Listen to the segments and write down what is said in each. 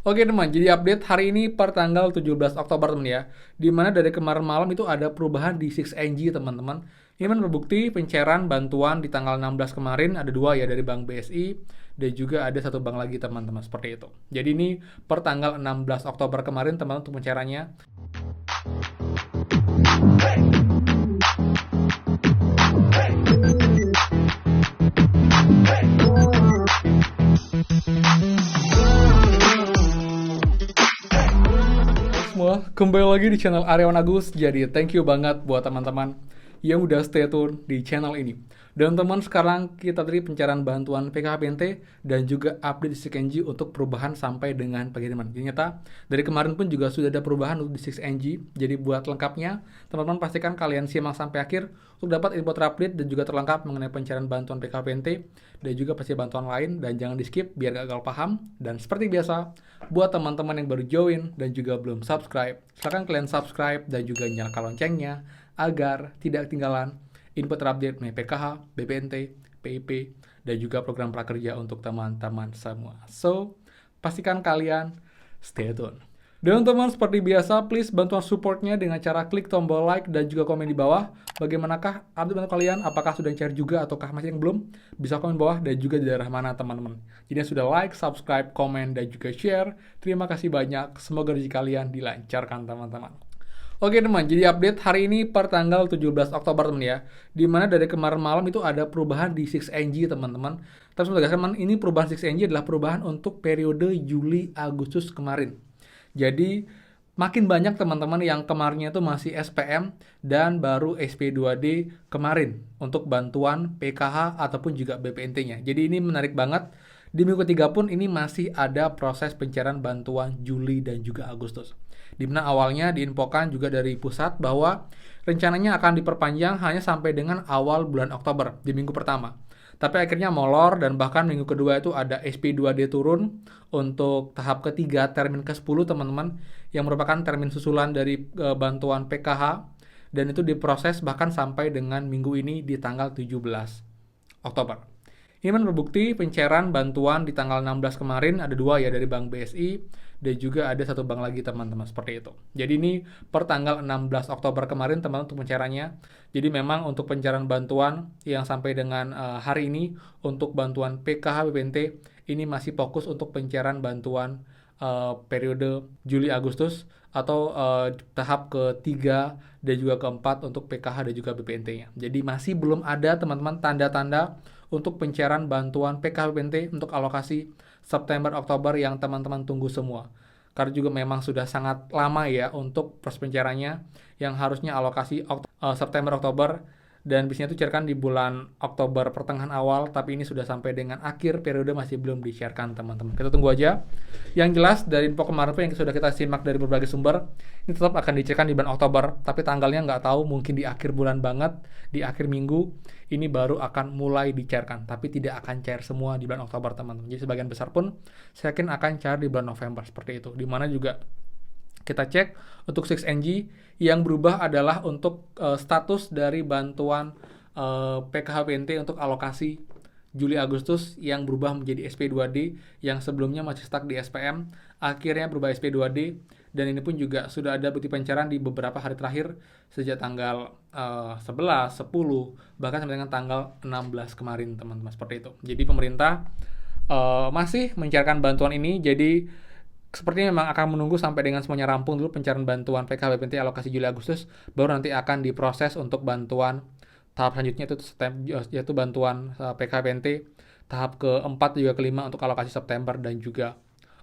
Oke teman, jadi update hari ini per tanggal 17 Oktober teman ya. Dimana dari kemarin malam itu ada perubahan di 6NG teman-teman. Ini kan berbukti pencairan bantuan di tanggal 16 kemarin ada dua ya dari Bank BSI dan juga ada satu bank lagi teman-teman seperti itu. Jadi ini per tanggal 16 Oktober kemarin teman-teman untuk pencairannya. Semua kembali lagi di channel Aryawan Agus. Jadi thank you banget buat teman-teman yang udah stay tune di channel ini. Dan teman, sekarang kita dari pencarian bantuan PKHPNT dan juga update di 6NG untuk perubahan sampai dengan pagi teman. Jadi nyata dari kemarin pun juga sudah ada perubahan untuk di 6NG. Jadi buat lengkapnya, teman-teman pastikan kalian simak sampai akhir untuk dapat info terupdate dan juga terlengkap mengenai pencarian bantuan PKHPNT dan juga pasti bantuan lain, dan jangan di skip biar gak gagal paham. Dan seperti biasa, buat teman-teman yang baru join dan juga belum subscribe, silahkan kalian subscribe dan juga nyalakan loncengnya agar tidak ketinggalan info terupdate mengenai PKH, BPNT, PIP, dan juga program prakerja untuk teman-teman semua. So, pastikan kalian stay tune. Dan teman, seperti biasa, please bantuan supportnya dengan cara klik tombol like dan juga komen di bawah. Bagaimanakah update bantuan kalian? Apakah sudah share juga ataukah masih yang belum? Bisa komen di bawah dan juga di daerah mana teman-teman. Jadi yang sudah like, subscribe, komen, dan juga share, terima kasih banyak. Semoga rezeki kalian dilancarkan teman-teman. Oke teman, jadi update hari ini per tanggal 17 Oktober teman ya. Dimana dari kemarin malam itu ada perubahan di 6NG teman-teman. Tapi sebenarnya teman, ini perubahan 6NG adalah perubahan untuk periode Juli-Agustus kemarin. Jadi makin banyak teman-teman yang kemarinnya itu masih SPM dan baru SP2D kemarin untuk bantuan PKH ataupun juga BPNT-nya. Jadi ini menarik banget. Di minggu ketiga pun ini masih ada proses pencairan bantuan Juli dan juga Agustus. Di mana awalnya diinfokan juga dari pusat bahwa rencananya akan diperpanjang hanya sampai dengan awal bulan Oktober di minggu pertama. Tapi akhirnya molor dan bahkan minggu kedua itu ada SP2D turun untuk tahap ketiga termin ke-10 teman-teman, yang merupakan termin susulan dari bantuan PKH, dan itu diproses bahkan sampai dengan minggu ini di tanggal 17 Oktober. Ini berbukti pencairan bantuan di tanggal 16 kemarin ada dua ya dari Bank BSI dan juga ada satu bank lagi teman-teman seperti itu. Jadi ini per tanggal 16 Oktober kemarin teman-teman untuk pencairannya. Jadi memang untuk pencairan bantuan yang sampai dengan hari ini untuk bantuan PKH BPNT ini masih fokus untuk pencairan bantuan periode Juli Agustus atau tahap ketiga dan juga keempat untuk PKH dan juga BPNT-nya. Jadi masih belum ada teman-teman tanda-tanda untuk pencairan bantuan PKH BPNT untuk alokasi September Oktober yang teman-teman tunggu semua. Karena juga memang sudah sangat lama ya untuk proses pencairannya yang harusnya alokasi September Oktober, dan biasanya itu dicairkan di bulan Oktober pertengahan awal, tapi ini sudah sampai dengan akhir periode masih belum dicairkan teman-teman. Kita tunggu aja. Yang jelas dari info kemarin yang sudah kita simak dari berbagai sumber, ini tetap akan dicairkan di bulan Oktober, tapi tanggalnya nggak tahu, mungkin di akhir bulan banget, di akhir minggu, ini baru akan mulai dicairkan, tapi tidak akan cair semua di bulan Oktober teman-teman. Jadi sebagian besar pun saya yakin akan cair di bulan November seperti itu. Dimana juga kita cek untuk 6NG yang berubah adalah untuk status dari bantuan PKHPNT untuk alokasi Juli Agustus yang berubah menjadi SP2D, yang sebelumnya masih stuck di SPM, akhirnya berubah SP2D, dan ini pun juga sudah ada bukti pencairan di beberapa hari terakhir sejak tanggal 11, 10, bahkan sampai dengan tanggal 16 kemarin teman-teman seperti itu. Jadi pemerintah masih mencairkan bantuan ini, jadi sepertinya memang akan menunggu sampai dengan semuanya rampung dulu pencairan bantuan PKH BPNT alokasi Juli Agustus, baru nanti akan diproses untuk bantuan tahap selanjutnya yaitu bantuan PKH BPNT tahap keempat juga kelima untuk alokasi September dan juga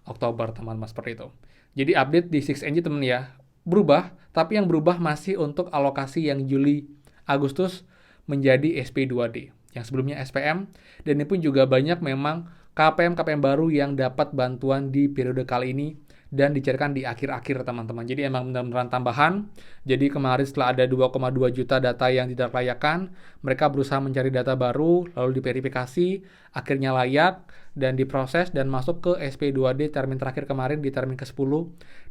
Oktober teman-teman seperti itu. Jadi update di 6NG teman ya, berubah, tapi yang berubah masih untuk alokasi yang Juli Agustus menjadi SP2D yang sebelumnya SPM, dan ini pun juga banyak memang KPM baru yang dapat bantuan di periode kali ini dan dicairkan di akhir-akhir teman-teman. Jadi emang benar-benar tambahan. Jadi kemarin setelah ada 2,2 juta data yang tidak layakan, mereka berusaha mencari data baru, lalu diverifikasi, akhirnya layak, dan diproses dan masuk ke SP2D termin terakhir kemarin di termin ke-10,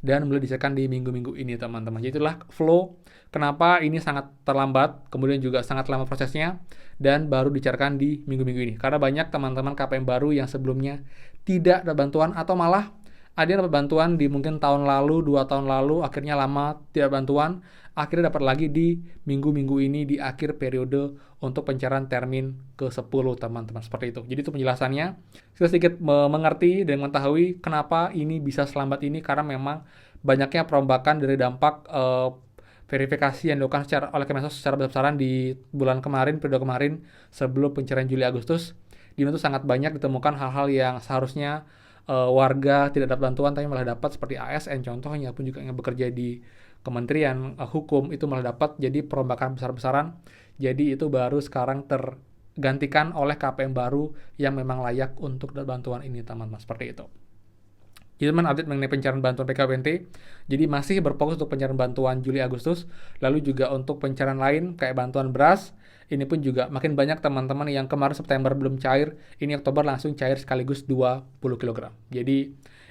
dan mulai dicairkan di minggu-minggu ini teman-teman. Jadi itulah flow kenapa ini sangat terlambat, kemudian juga sangat lama prosesnya, dan baru dicairkan di minggu-minggu ini. Karena banyak teman-teman KPM baru yang sebelumnya tidak ada bantuan atau malah ada yang dapat bantuan di mungkin tahun lalu, 2 tahun lalu, akhirnya lama tidak bantuan, akhirnya dapat lagi di minggu-minggu ini di akhir periode untuk pencairan termin ke-10 teman-teman, seperti itu. Jadi itu penjelasannya. Kita sedikit mengerti dan mengetahui kenapa ini bisa selambat ini, karena memang banyaknya perombakan dari dampak verifikasi yang dilakukan oleh Kemensos secara besar-besaran di bulan kemarin, periode kemarin sebelum pencairan Juli Agustus. Di mana itu sangat banyak ditemukan hal-hal yang seharusnya warga tidak dapat bantuan tapi malah dapat, seperti ASN contohnya, pun juga yang bekerja di Kementerian Hukum itu malah dapat. Jadi perombakan besar-besaran. Jadi itu baru sekarang tergantikan oleh KPM baru yang memang layak untuk dapat bantuan ini teman-teman, seperti itu. Jadi teman update mengenai pencairan bantuan PKPNT. Jadi masih berfokus untuk pencairan bantuan Juli Agustus, lalu juga untuk pencairan lain kayak bantuan beras. Ini pun juga makin banyak teman-teman yang kemarin September belum cair, ini Oktober langsung cair sekaligus 20 kg. Jadi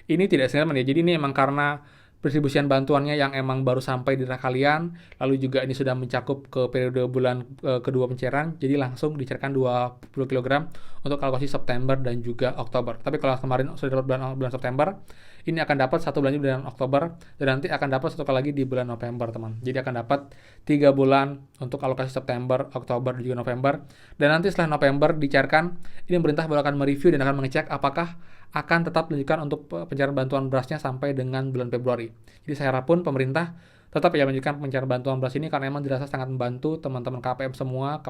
ini tidak teman ya. Jadi ini emang karena distribusian bantuannya yang emang baru sampai di daerah kalian, lalu juga ini sudah mencakup ke periode bulan kedua pencairan, jadi langsung dicairkan 20 kg untuk alokasi September dan juga Oktober. Tapi kalau kemarin sudah dapat bulan September, ini akan dapat satu bulan di bulan Oktober, dan nanti akan dapat satu kali lagi di bulan November, teman. Jadi akan dapat 3 bulan untuk alokasi September, Oktober, dan juga November. Dan nanti setelah November dicairkan, ini pemerintah baru akan mereview dan akan mengecek apakah akan tetap dilanjutkan untuk pencairan bantuan berasnya sampai dengan bulan Februari. Jadi saya harap pun pemerintah tetap ya melanjutkan pencairan bantuan beras ini, karena memang dirasa sangat membantu teman-teman KPM semua,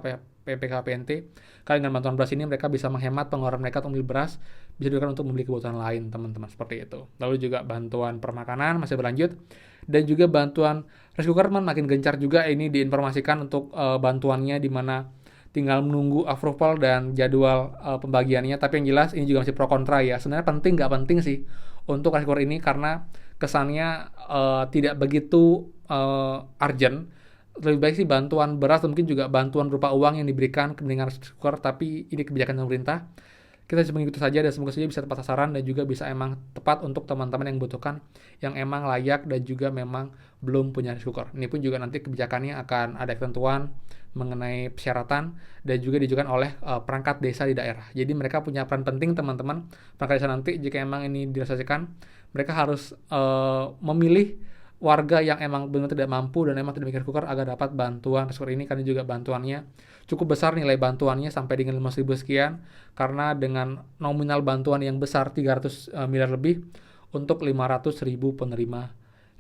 PKPNT. Karena dengan bantuan beras ini mereka bisa menghemat pengeluaran mereka untuk membeli beras, bisa digunakan untuk membeli kebutuhan lain teman-teman, seperti itu. Lalu juga bantuan permakanan masih berlanjut, dan juga bantuan rice cooker makin gencar juga ini diinformasikan untuk bantuannya, di mana tinggal menunggu approval dan jadwal pembagiannya. Tapi yang jelas ini juga masih pro kontra ya. Sebenarnya penting nggak penting sih untuk rice cooker ini, karena kesannya tidak begitu urgent. Lebih baik sih bantuan beras, mungkin juga bantuan berupa uang yang diberikan dengan rice cooker, tapi ini kebijakan pemerintah. Kita bisa mengikuti saja dan semoga saja bisa tepat sasaran dan juga bisa emang tepat untuk teman-teman yang membutuhkan, yang emang layak dan juga memang belum punya rice cooker. Ini pun juga nanti kebijakannya akan ada ketentuan mengenai persyaratan dan juga diajukan oleh perangkat desa di daerah. Jadi mereka punya peran penting teman-teman. Perangkat desa nanti jika emang ini direalisasikan, mereka harus memilih warga yang emang benar tidak mampu dan emang tidak memiliki cooker agar dapat bantuan rice cooker ini, karena juga bantuannya cukup besar, nilai bantuannya sampai dengan 5.000 sekian, karena dengan nominal bantuan yang besar 300 miliar lebih untuk 500.000 penerima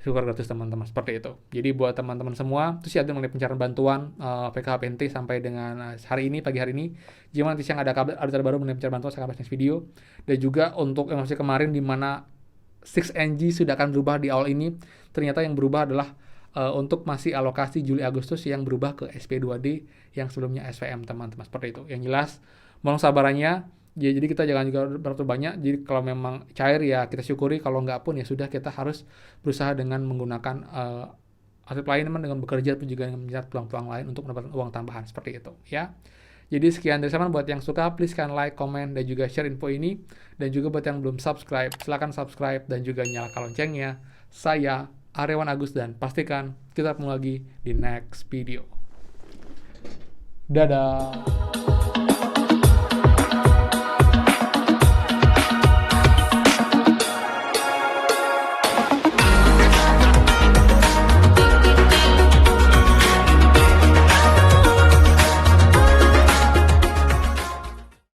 cooker gratis teman-teman, seperti itu. Jadi buat teman-teman semua, itu sih ada mengenai pencairan bantuan PKPNT sampai dengan hari ini, pagi hari ini. Jika nanti siang ada kabar terbaru mengenai pencairan bantuan, saya akan bahas next video. Dan juga untuk informasi kemarin di mana 6NG sudah akan berubah di awal ini, ternyata yang berubah adalah untuk masih alokasi Juli Agustus yang berubah ke SP2D yang sebelumnya SVM teman-teman, seperti itu. Yang jelas mohon sabarannya ya, jadi kita jangan juga berterlalu banyak. Jadi kalau memang cair ya kita syukuri, kalau nggak pun ya sudah, kita harus berusaha dengan menggunakan aset lain teman, dengan bekerja pun juga dengan mencari peluang-peluang lain untuk mendapatkan uang tambahan, seperti itu ya. Jadi sekian dari saya, buat yang suka please kan like, comment, dan juga share info ini. Dan juga buat yang belum subscribe, silahkan subscribe dan juga nyalakan loncengnya. Saya Aryawan Agus dan pastikan kita ketemu lagi di next video. Dadah.